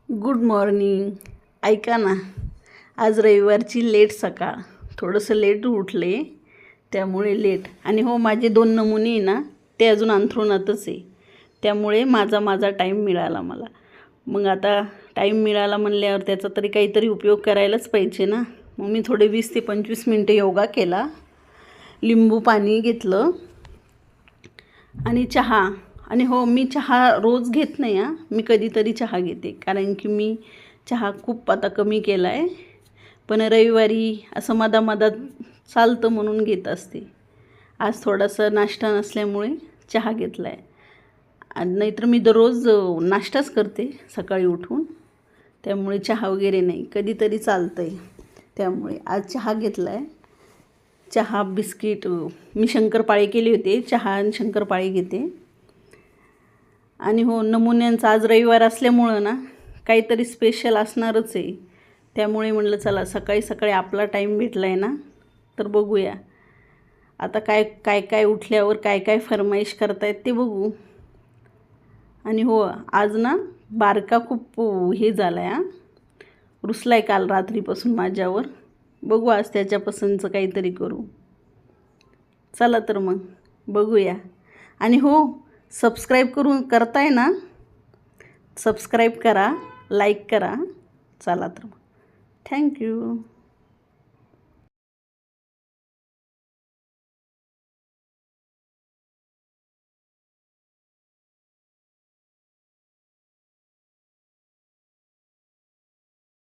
Good morning. ऐका ना, आज रविवारची लेट सकाळ, थोडंसं लेट उठले त्यामुळे लेट. आणि हो, माझे 2 नमुने आहे ना, ते अजून अंथरुणातच आहे. त्यामुळे माझा टाईम मिळाला मला. मग आता टाईम मिळाला म्हणल्यावर त्याचा तरी काहीतरी उपयोग करायलाच पाहिजे ना. मग मी थोडे 20 ते 25 मिनटं योगा केला, लिंबू पाणी घेतलं आणि चहा. आणि हो, मी चहा रोज घेत नाही हां, मी कधीतरी चहा घेते. कारण की मी चहा खूप आता कमी केला आहे. पण रविवारी असं मधामधात चालतं म्हणून घेत असते. आज थोडासा नाश्ता नसल्यामुळे चहा घेतला आहे. आणि नाहीतर मी दररोज नाश्ताच करते सकाळी उठून. त्यामुळे चहा वगैरे नाही, कधीतरी चालतं आहे. त्यामुळे आज चहा घेतला आहे. चहा, बिस्किट, मी शंकरपाळे केले होते. चहा आणि शंकरपाळे घेते. आणि हो, नमुन्यांचा आज रविवार असल्यामुळं ना, काहीतरी स्पेशल असणारच आहे. त्यामुळे म्हटलं चला सकाळी सकाळी आपला टाईम भेटला आहे ना, तर बघूया आता काय उठल्यावर काय फरमाईश करतायत ते बघू. आणि हो, आज ना बारका खूप हे झाला आहे हां, रुसला आहे काल रात्रीपासून माझ्यावर. बघू आज त्याच्या पसंतचं काहीतरी करू. चला तर मग बघूया. आणि हो, सबस्क्राईब करताय ना, सबस्क्राईब करा, लाईक करा. चला तर मग, थँक्यू.